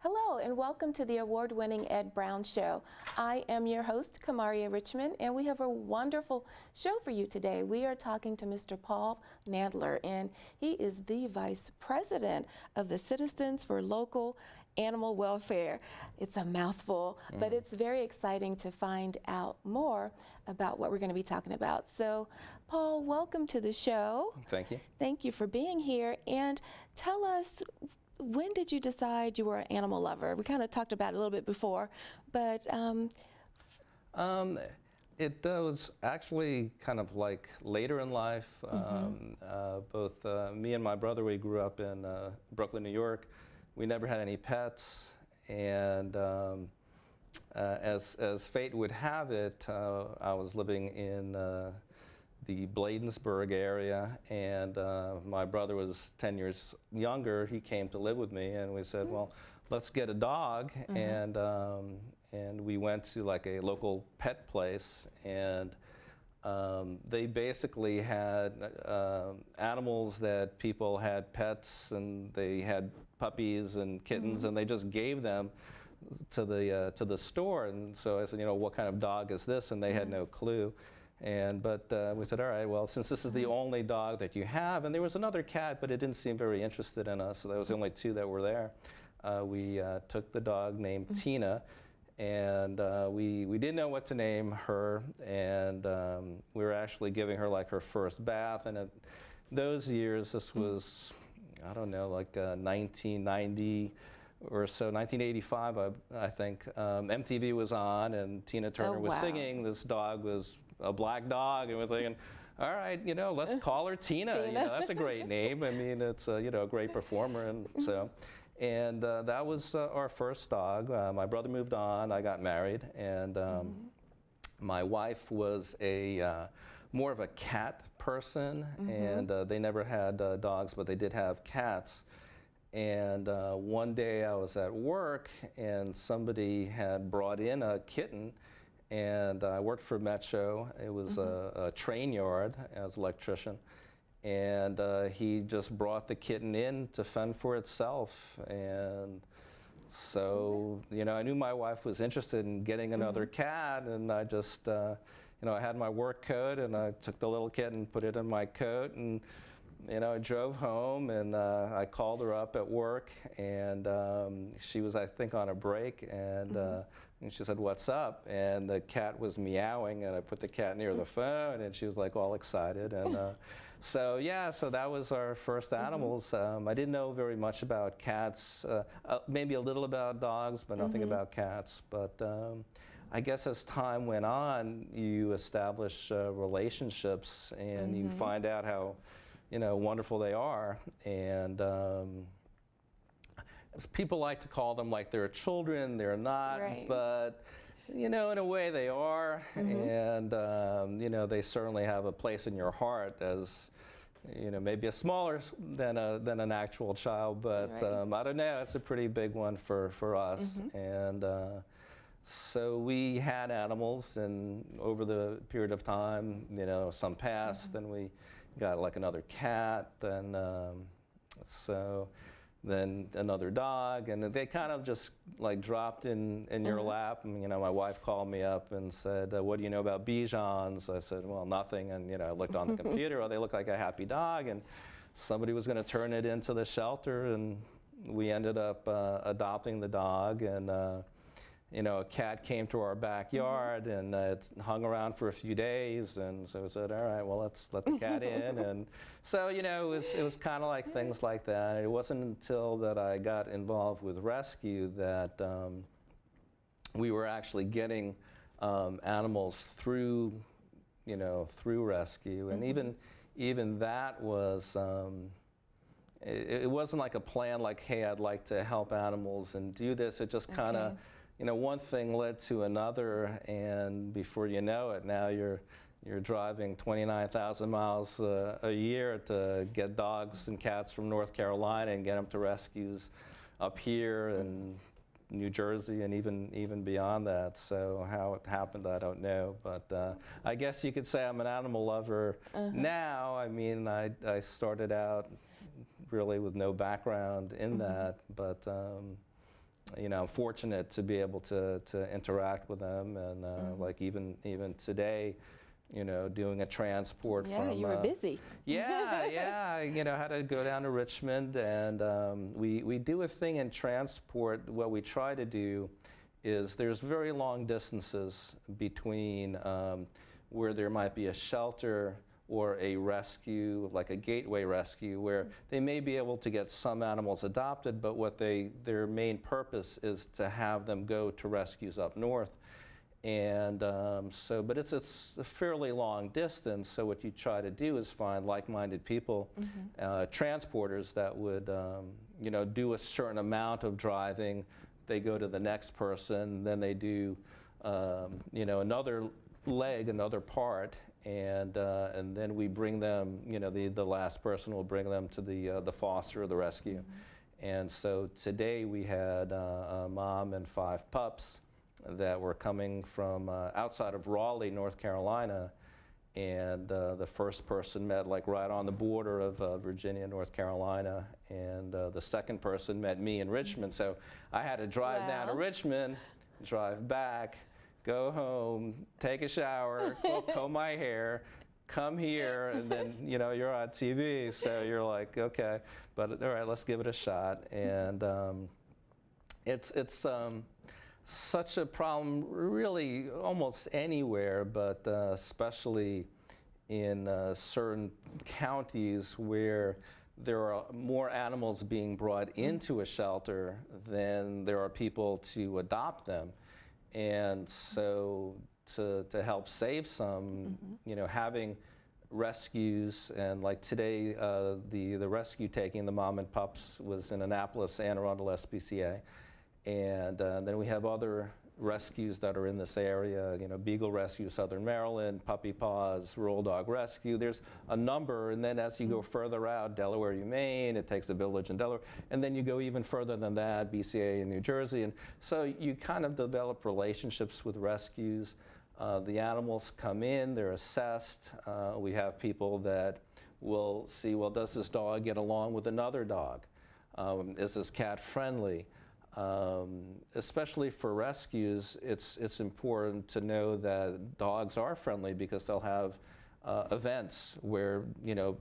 Hello and welcome to the award-winning Ed Brown Show. I am your host, Kamaria Richmond, and we have a wonderful show for you today. We are talking to Mr. Paul Nadler, and he is the Vice President of the Citizens for Local Animal Welfare. It's a mouthful, but it's very exciting to find out more about what we're going to be talking about. So, Paul, welcome to the show. Thank you. Thank you for being here, and tell us, when did you decide you were an animal lover? We kind of talked about it a little bit before, but it was actually kind of like later in life. Both me and my brother, we grew up in Brooklyn, New York. We never had any pets, and as fate would have it, I was living in the Bladensburg area, and my brother was 10 years younger. He came to live with me, and we said, well, let's get a dog. And we went to like a local pet place, and they basically had animals that people had pets, and they had puppies and kittens, and they just gave them to the store. And so I said, you know, what kind of dog is this? And they had no clue. But we said, all right, well, since this is the only dog that you have, and there was another cat, but it didn't seem very interested in us, so there was the only two that were there. We took the dog named Tina, and we didn't know what to name her, and we were actually giving her like her first bath. And those years, this was, I don't know, like 1990 or so, 1985, I think. MTV was on, and Tina Turner was singing. This dog was a black dog, and we're thinking, all right, you know, let's call her Tina. You know, that's a great name. I mean, it's you know, a great performer, and so, and that was our first dog. My brother moved on. I got married, and my wife was a more of a cat person, and they never had dogs, but they did have cats. And one day I was at work, and somebody had brought in a kitten, and I worked for Metro. It was a train yard as an electrician, and he just brought the kitten in to fend for itself. And so, you know, I knew my wife was interested in getting another cat, and I just, you know, I had my work coat, and I took the little kitten, put it in my coat, and you know, I drove home, and I called her up at work, and she was, I think, on a break, and she said, "What's up?" And the cat was meowing, and I put the cat near the phone, and she was like all excited. And so yeah, so that was our first animals. I didn't know very much about cats, maybe a little about dogs, but nothing about cats. But I guess as time went on, you establish relationships, and you find out how, you know, wonderful they are. And people like to call them like they're children. They're not, but you know, in a way they are. And you know, they certainly have a place in your heart as, you know, maybe a smaller than an actual child, but I don't know, it's a pretty big one for us. And so we had animals, and over the period of time, you know, some passed, and we got like another cat, and so then another dog, and they kind of just like dropped in your lap. And you know, my wife called me up and said, "What do you know about Bijans?" I said, "Well, nothing." And you know, I looked on the computer. Oh, they look like a happy dog, and somebody was going to turn it into the shelter, and we ended up adopting the dog. And you know, a cat came to our backyard, and it hung around for a few days, and so we said, all right, well, let's let the cat in. And so, you know, it was kind of like things like that. And it wasn't until that I got involved with rescue that we were actually getting animals through, you know, through rescue. And even that was, it wasn't like a plan like, hey, I'd like to help animals and do this. It just kind of, you know, one thing led to another, and before you know it, now you're driving 29,000 miles a year to get dogs and cats from North Carolina and get them to rescues up here and New Jersey and even beyond that. So how it happened, I don't know. But I guess you could say I'm an animal lover now. I mean, I started out really with no background in that, but I'm fortunate to be able to interact with them, and like even today, doing a transport Yeah, from. you were busy. Yeah. Had to go down to Richmond, and we do a thing in transport. What we try to do is there's very long distances between where there might be a shelter or a rescue, like a gateway rescue, where they may be able to get some animals adopted, but their main purpose is to have them go to rescues up north. And but it's a fairly long distance, so what you try to do is find like-minded people, transporters that would, do a certain amount of driving. They go to the next person, then they do, another leg, another part, and then we bring them, the last person will bring them to the foster or the rescue. And so today we had a mom and 5 pups that were coming from outside of Raleigh, North Carolina, and the first person met like right on the border of Virginia, North Carolina, and the second person met me in Richmond. So I had to drive down to Richmond, drive back, go home, take a shower, comb my hair, come here, and then you're on TV. So you're like, okay, but all right, let's give it a shot. And it's such a problem really almost anywhere, but especially in certain counties where there are more animals being brought into a shelter than there are people to adopt them. And so to help save some, having rescues, and like today, the rescue taking the mom and pups was in Annapolis, Anne Arundel SPCA. And then we have other rescues that are in this area, Beagle Rescue, Southern Maryland, Puppy Paws, Rural Dog Rescue. There's a number, and then as you go further out, Delaware Humane, it takes a village in Delaware, and then you go even further than that, BCA in New Jersey. And so you kind of develop relationships with rescues. The animals come in, they're assessed. We have people that will see, well, does this dog get along with another dog? Is this cat friendly? Especially for rescues, it's important to know that dogs are friendly, because they'll have events where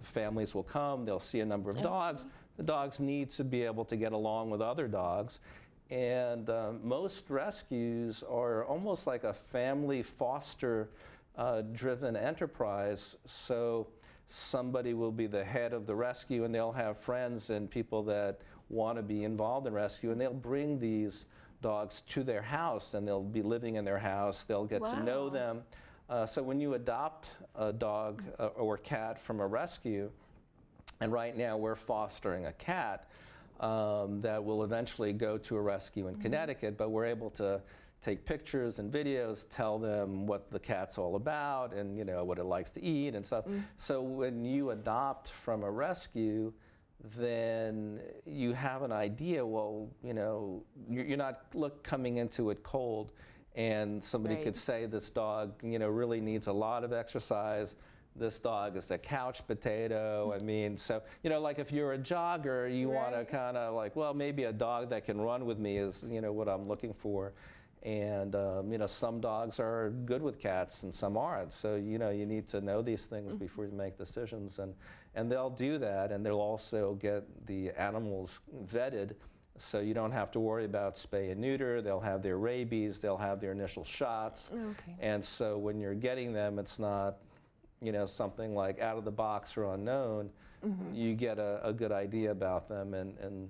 families will come, they'll see a number of dogs. The dogs need to be able to get along with other dogs, and most rescues are almost like a family foster driven enterprise. So somebody will be the head of the rescue, and they'll have friends and people that want to be involved in rescue, and they'll bring these dogs to their house, and they'll be living in their house. They'll get to know them. So when you adopt a dog or cat from a rescue, and right now we're fostering a cat that will eventually go to a rescue in Connecticut, but we're able to take pictures and videos, tell them what the cat's all about, and what it likes to eat and stuff. So when you adopt from a rescue, then you have an idea, well, you're not coming into it cold, and somebody could say this dog, really needs a lot of exercise. This dog is a couch potato. I mean, so, like if you're a jogger, you want to kind of like, well, maybe a dog that can run with me is, what I'm looking for. And, some dogs are good with cats and some aren't. So, you need to know these things before you make decisions. And they'll do that, and they'll also get the animals vetted, so you don't have to worry about spay and neuter. They'll have their rabies, they'll have their initial shots. And so when you're getting them, it's not, something like out of the box or unknown. You get a good idea about them, and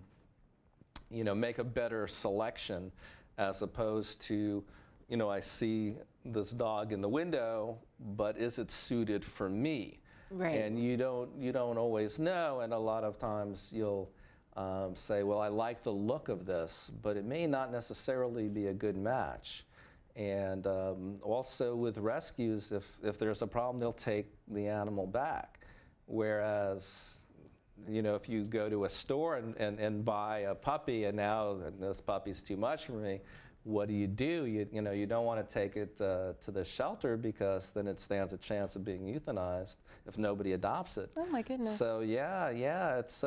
make a better selection, as opposed to, I see this dog in the window, but is it suited for me? And you don't always know, and a lot of times you'll say, well, I like the look of this, but it may not necessarily be a good match. And also with rescues, if there's a problem, they'll take the animal back. Whereas, if you go to a store and buy a puppy, and now this puppy's too much for me, what do? You don't want to take it to the shelter, because then it stands a chance of being euthanized if nobody adopts it. Oh my goodness. So yeah, it's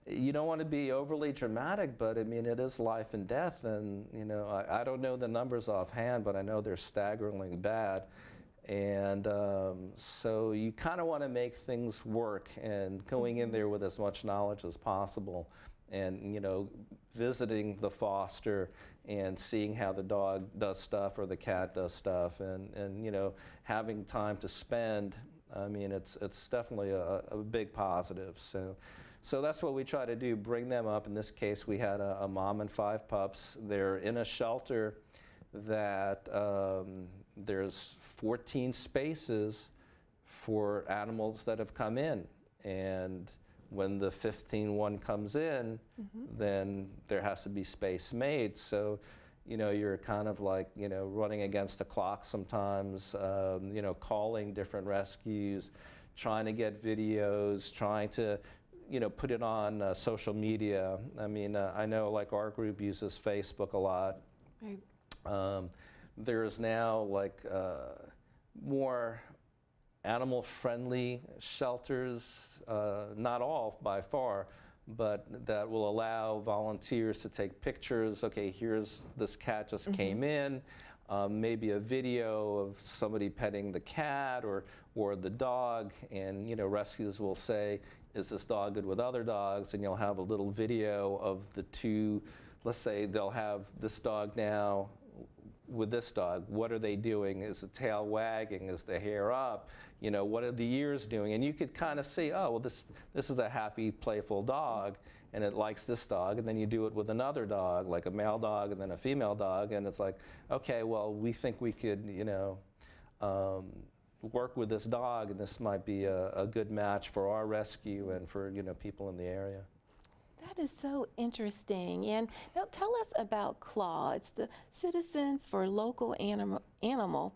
you don't want to be overly dramatic, but I mean, it is life and death. And, you know, I don't know the numbers offhand, but I know they're staggeringly bad. And so you kind of want to make things work and going in there with as much knowledge as possible. And, you know, visiting the foster and seeing how the dog does stuff or the cat does stuff, and you know, having time to spend. I mean, it's definitely a big positive. So that's what we try to do, bring them up. In this case, we had a mom and 5 pups. They're in a shelter that there's 14 spaces for animals that have come in. And when the 15th one comes in, then there has to be space made. So, you know, you're kind of like, you know, running against the clock sometimes, you know, calling different rescues, trying to get videos, trying to, you know, put it on social media. I mean, I know like our group uses Facebook a lot. Right. There's now like more animal-friendly shelters, not all by far, but that will allow volunteers to take pictures. Okay, here's this cat just came in, maybe a video of somebody petting the cat or the dog, and you know, rescuers will say, is this dog good with other dogs? And you'll have a little video of the two. Let's say they'll have this dog now with this dog. What are they doing? Is the tail wagging? Is the hair up? You know, what are the ears doing? And you could kind of see, oh, well, this is a happy, playful dog, and it likes this dog. And then you do it with another dog, like a male dog and then a female dog, and it's like, okay, well, we think we could, you know, work with this dog, and this might be a good match for our rescue and for, you know, people in the area. That is so interesting. And now tell us about CLAW. It's the Citizens for Local Animal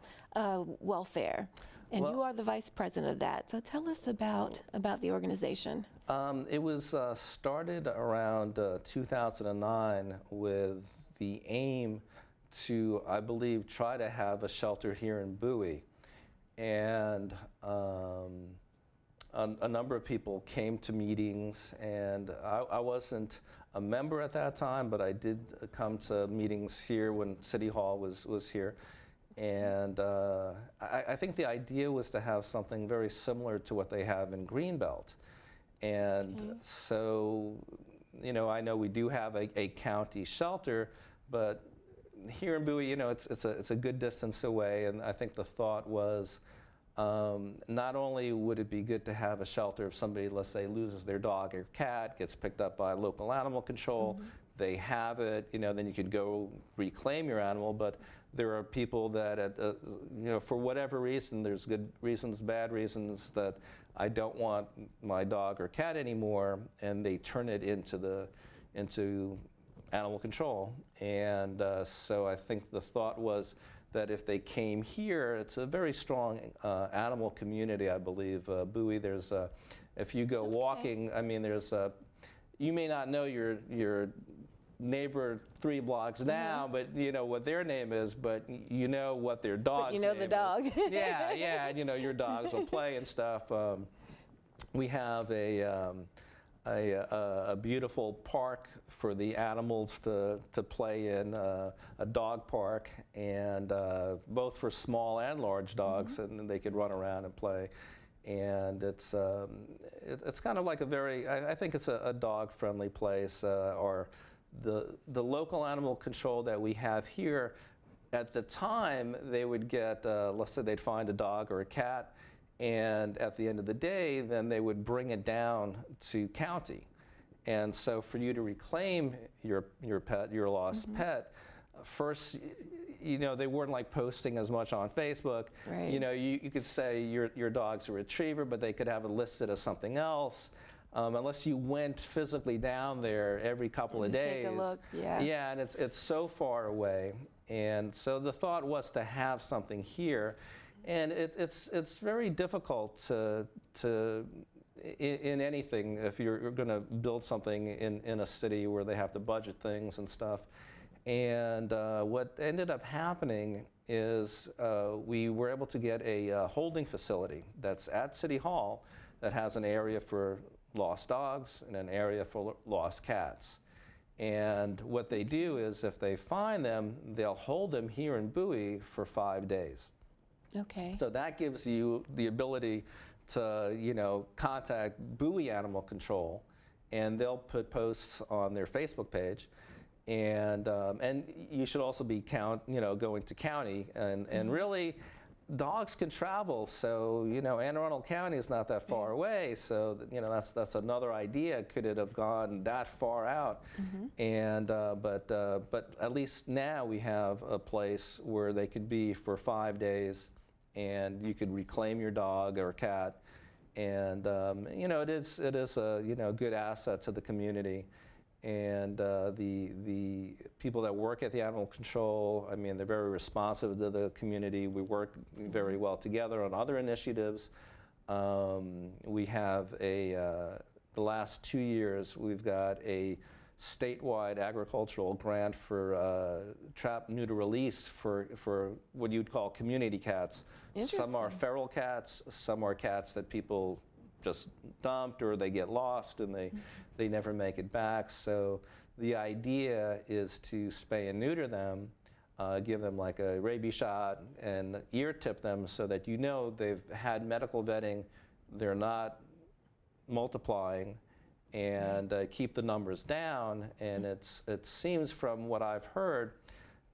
Welfare. And Well, you are the vice president of that. So tell us about the organization. It was started around 2009 with the aim to, I believe, try to have a shelter here in Bowie. And a number of people came to meetings, and I wasn't a member at that time, but I did come to meetings here when City Hall was here. And I think the idea was to have something very similar to what they have in Greenbelt. And so, you know, I know we do have a county shelter, but here in Bowie, you know, it's a good distance away, and I think the thought was, not only would it be good to have a shelter if somebody, let's say, loses their dog or cat, gets picked up by local animal control, they have it, you know, then you could go reclaim your animal, but there are people that, you know, for whatever reason, there's good reasons, bad reasons, that I don't want my dog or cat anymore, and they turn it into animal control. And so I think the thought was that if they came here, it's a very strong animal community, I believe. Bowie, there's if you go walking, I mean, there's you may not know your neighbor 3 blocks down, but you know what their name is, but you know what their dog's name is. But you know the dog. Yeah, yeah, and you know your dogs will play and stuff. We have a beautiful park for the animals to play in, a dog park, and both for small and large dogs, and they could run around and play. And it's kind of like a very, I think it's a dog-friendly place. Or the local animal control that we have here, at the time they would get, let's say they'd find a dog or a cat, and at the end of the day, then they would bring it down to county. And so for you to reclaim your pet, your lost pet, first, you know, they weren't like posting as much on Facebook. Right. You know, you could say your dog's a retriever, but they could have it listed as something else. Unless you went physically down there every couple of days. Take a look, yeah. Yeah, and it's so far away. And so the thought was to have something here. And it's very difficult to in anything, if you're going to build something in a city where they have to budget things and stuff. And what ended up happening is we were able to get a holding facility that's at City Hall that has an area for lost dogs and an area for lost cats. And what they do is if they find them, they'll hold them here in Bowie for 5 days. Okay. So that gives you the ability to, contact Bowie Animal Control, and they'll put posts on their Facebook page. And you should also be going to county, and really, dogs can travel. So Anne Arundel County is not that far away. So that's another idea. Could it have gone that far out? And but at least now we have a place where they could be for 5 days, and you could reclaim your dog or cat. And it is a good asset to the community. And the people that work at the animal control, I mean, they're very responsive to the community. We work very well together on other initiatives. We have the last 2 years, we've got a statewide agricultural grant for trap, neuter, release for what you'd call community cats. Some are feral cats, some are cats that people just dumped or they get lost and they never make it back. So the idea is to spay and neuter them, give them like a rabies shot and ear tip them so that they've had medical vetting, they're not multiplying, and keep the numbers down. And it seems from what I've heard,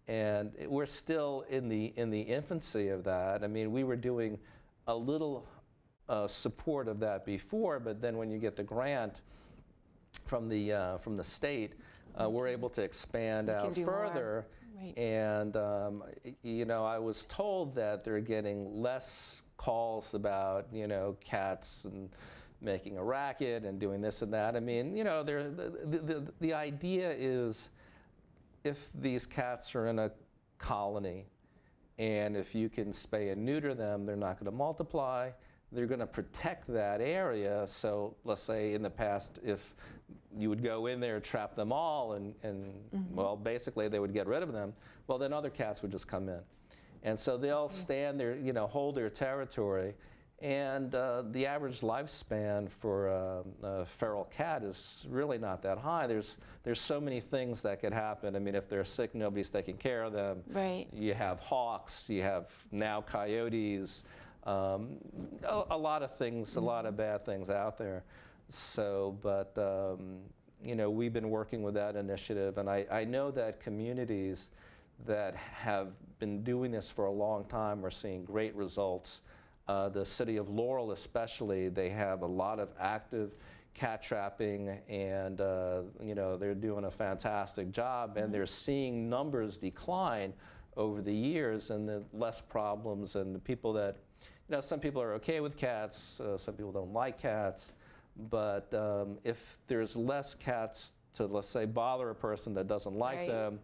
and we're still in the infancy of that. I mean, we were doing a little support of that before, but then when you get the grant from the state, we're able to expand out further. Right. And I was told that they're getting less calls about cats and making a racket and doing this and that. I mean, the idea is, if these cats are in a colony, and if you can spay and neuter them, they're not going to multiply. They're going to protect that area. So let's say in the past, if you would go in there, trap them all, and well, basically they would get rid of them. Well, then other cats would just come in. And so they'll stand there, hold their territory. And the average lifespan for a feral cat is really not that high. There's so many things that could happen. I mean, if they're sick, nobody's taking care of them. Right. You have hawks. You have now coyotes. A lot of things, a lot of bad things out there. So, but we've been working with that initiative, and I know that communities that have been doing this for a long time are seeing great results. The city of Laurel especially, they have a lot of active cat trapping, and they're doing a fantastic job, and they're seeing numbers decline over the years, and the less problems, and the people that, some people are okay with cats, some people don't like cats, but if there's less cats to, let's say, bother a person that doesn't like them,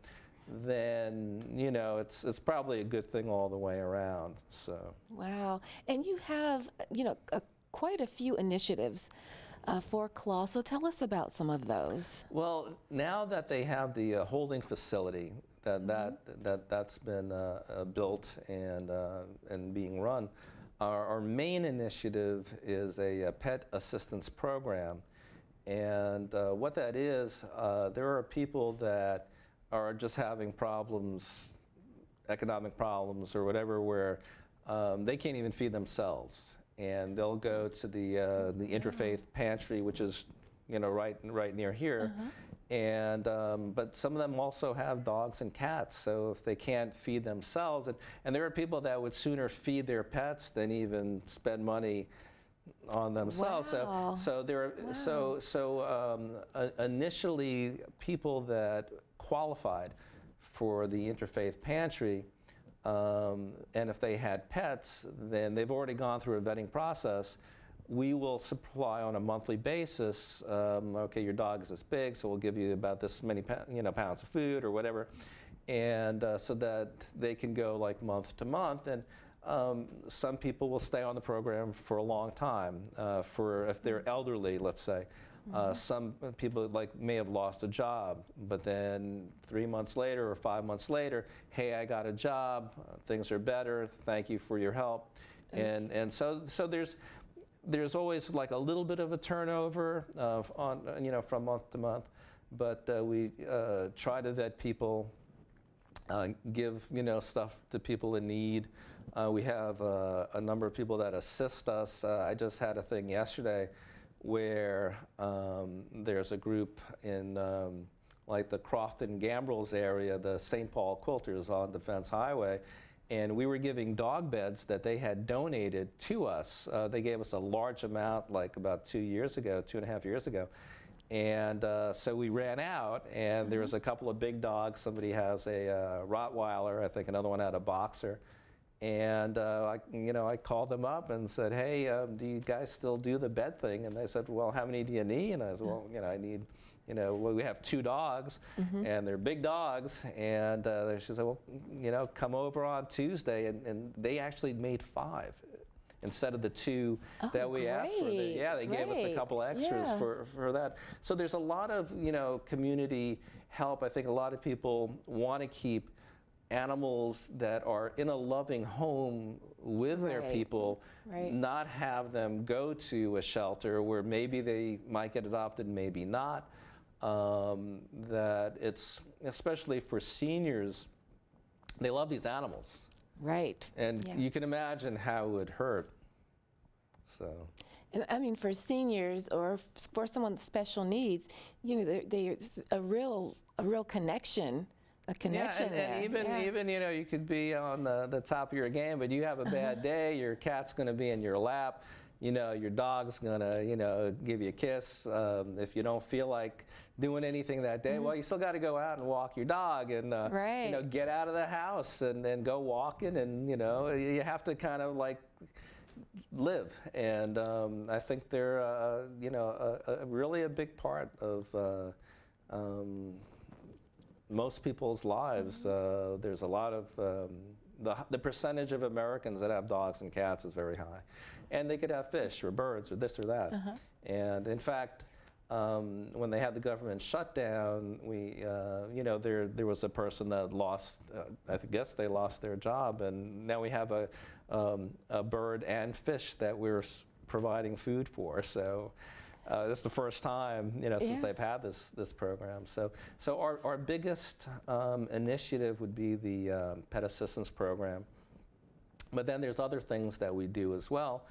then it's probably a good thing all the way around. So wow. And you have quite a few initiatives for Claw, so tell us about some of those. Well, now that they have the holding facility that's been built and being run, our main initiative is a pet assistance program. And what that is, there are people that are just having problems, economic problems or whatever, where they can't even feed themselves, and they'll go to the interfaith pantry, which is right near here, and but some of them also have dogs and cats. So if they can't feed themselves, and there are people that would sooner feed their pets than even spend money on themselves. Wow. So there are initially people that qualified for the interfaith pantry, and if they had pets, then they've already gone through a vetting process. We will supply on a monthly basis. Okay, your dog is this big, so we'll give you about this many pounds of food or whatever, and so that they can go like month to month. And some people will stay on the program for a long time. For if they're elderly, let's say. Some people may have lost a job, but then 3 months later or 5 months later, hey, I got a job, things are better, thank you for your help. And so there's, there's always like a little bit of a turnover from month to month, but we try to vet people, give stuff to people in need. We have a number of people that assist us. I just had a thing yesterday where there's a group in like the Crofton-Gambrels area, the St. Paul Quilters on Defense Highway, and we were giving dog beds that they had donated to us. They gave us a large amount like about 2.5 years ago. And so we ran out, and there was a couple of big dogs. Somebody has a Rottweiler, I think another one had a Boxer. And I called them up and said, hey, do you guys still do the bed thing? And they said, well, how many do you need? And I said, well, I need, well, we have 2 dogs, and they're big dogs. And she said, well, come over on Tuesday. And they actually made 5 instead of the 2 that we asked for. They gave us a couple extras for that. So there's a lot of, community help. I think a lot of people want to keep animals that are in a loving home with their people, not have them go to a shelter where maybe they might get adopted, maybe not. That it's, especially for seniors, they love these animals. Right. And you can imagine how it would hurt. So. And I mean, for seniors or for someone with special needs, there's a real connection. A connection there. And even you could be on the top of your game, but you have a bad day, your cat's going to be in your lap, your dog's going to, give you a kiss. If you don't feel like doing anything that day, well, you still got to go out and walk your dog and, get out of the house and then go walking, and, you have to kind of like live. And I think they're, really a big part of most people's lives. There's a lot of, the percentage of Americans that have dogs and cats is very high. And they could have fish or birds or this or that. And in fact, when they had the government shutdown, we, there was a person that lost, I guess they lost their job, and now we have a bird and fish that we're providing food for. So. This is the first time, since they've had this program. So our biggest initiative would be the Pet Assistance Program. But then there's other things that we do as well.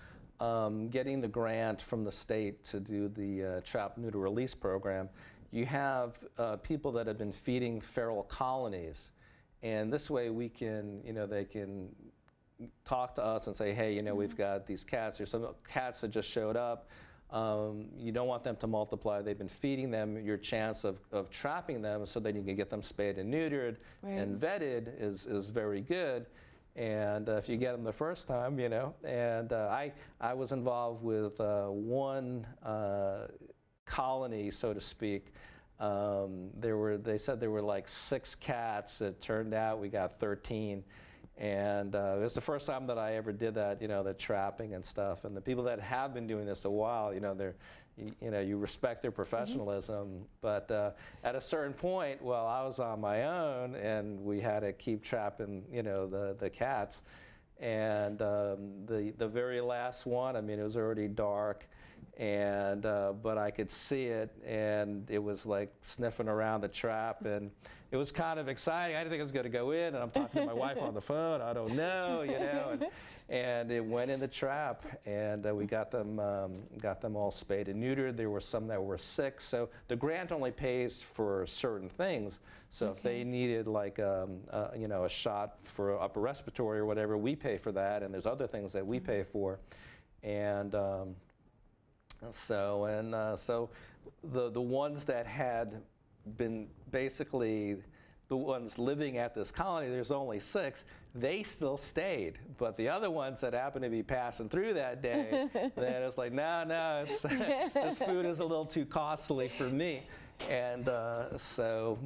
Getting the grant from the state to do the Trap, Neuter, Release program. You have people that have been feeding feral colonies. And this way we can, they can talk to us and say, hey, we've got these cats. There's some cats that just showed up. You don't want them to multiply. They've been feeding them. Your chance of trapping them so that you can get them spayed and neutered and vetted is very good. And if you get them the first time, and I was involved with one colony, so to speak. They said there were like 6 cats. It turned out we got 13. And it was the first time that I ever did that, the trapping and stuff. And the people that have been doing this a while, you respect their professionalism. But at a certain point, well, I was on my own, and we had to keep trapping, the cats. And the very last one, I mean, it was already dark, and but I could see it, and it was like sniffing around the trap, and it was kind of exciting. I didn't think it was going to go in, and I'm talking to my wife on the phone. I don't know, and it went in the trap, and we got them all spayed and neutered. There were some that were sick, so the grant only pays for certain things. So if they needed like a shot for upper respiratory or whatever, we pay for that, and there's other things that we pay for, and so the ones that had been basically the ones living at this colony, there's only 6, they still stayed. But the other ones that happened to be passing through that day, then it's like, no, this food is a little too costly for me. And so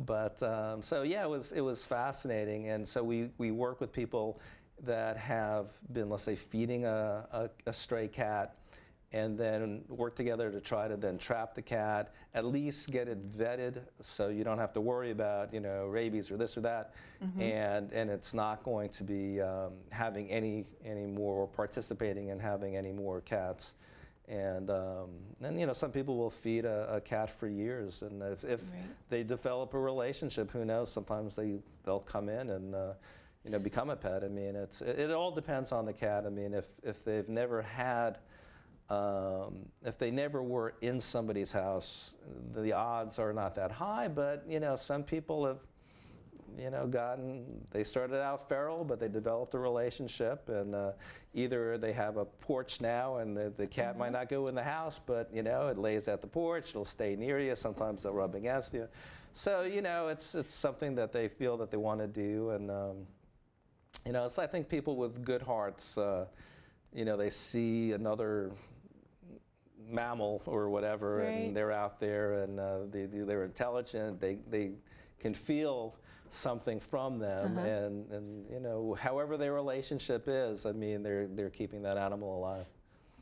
yeah, it was fascinating. And so we work with people that have been, let's say, feeding a stray cat, and then work together to try to then trap the cat, at least get it vetted so you don't have to worry about, rabies or this or that, and it's not going to be having any more, or participating in having any more cats. And you know, some people will feed a cat for years, and if Right. they develop a relationship, who knows? Sometimes they'll come in and you know, become a pet. I mean, it all depends on the cat. I mean, if they've never had, if they never were in somebody's house, the odds are not that high. But you know, some people have, you know, they started out feral, but they developed a relationship, and either they have a porch now, and the cat might not go in the house, but you know, it lays at the porch, it'll stay near you, sometimes they'll rub against you. So, you know, it's something that they feel that they want to do, and you know, I think people with good hearts, you know, they see another mammal or whatever, Right. and they're out there, and they're intelligent, they can feel something from them, and you know, however their relationship is, I mean, they're keeping that animal alive.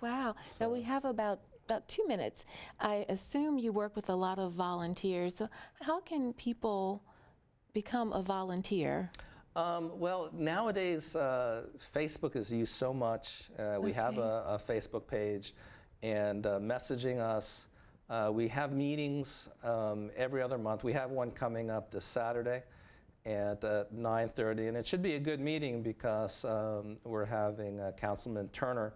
Wow. Now we have about 2 minutes. I assume you work with a lot of volunteers. So how can people become a volunteer? Well, nowadays, Facebook is used so much. We have a Facebook page, and messaging us. We have meetings every other month. We have one coming up this Saturday at 9:30, and it should be a good meeting because we're having Councilman Turner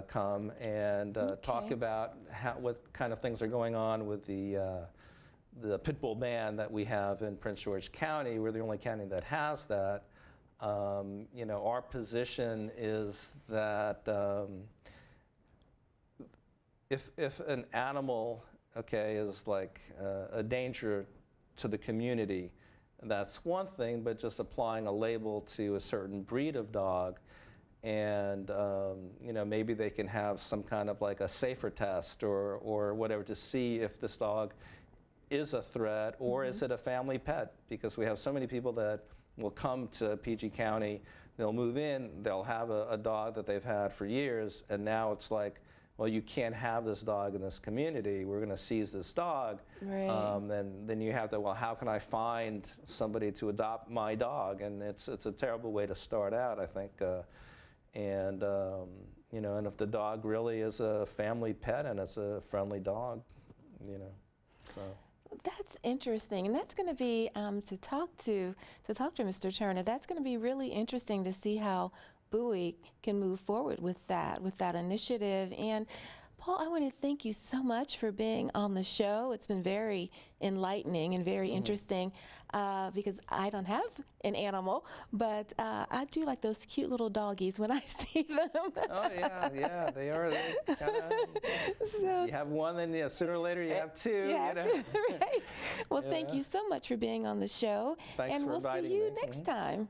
come and talk about what kind of things are going on with the pit bull ban that we have in Prince George County. We're the only county that has that. You know, our position is that if an animal, okay, is like a danger to the community, that's one thing, but just applying a label to a certain breed of dog, and you know, maybe they can have some kind of like a safer test or whatever to see if this dog is a threat or is it a family pet, because we have so many people that will come to PG County, they'll move in, they'll have a dog that they've had for years, and now it's like, well, you can't have this dog in this community, we're going to seize this dog. Right. Then you have to, well, how can I find somebody to adopt my dog? And it's a terrible way to start out, I think. You know, and if the dog really is a family pet and it's a friendly dog, you know, so. That's interesting, and that's going to be to talk to Mr. Turner. That's going to be really interesting to see how Bowie can move forward with that initiative. And Paul, I want to thank you so much for being on the show. It's been very enlightening and very interesting because I don't have an animal, but I do like those cute little doggies when I see them. Oh yeah, they are. So, you have one, then yeah, sooner or later you have two. You have know? two, right? Well, thank you so much for being on the show, Thanks and for we'll see inviting you me. next time.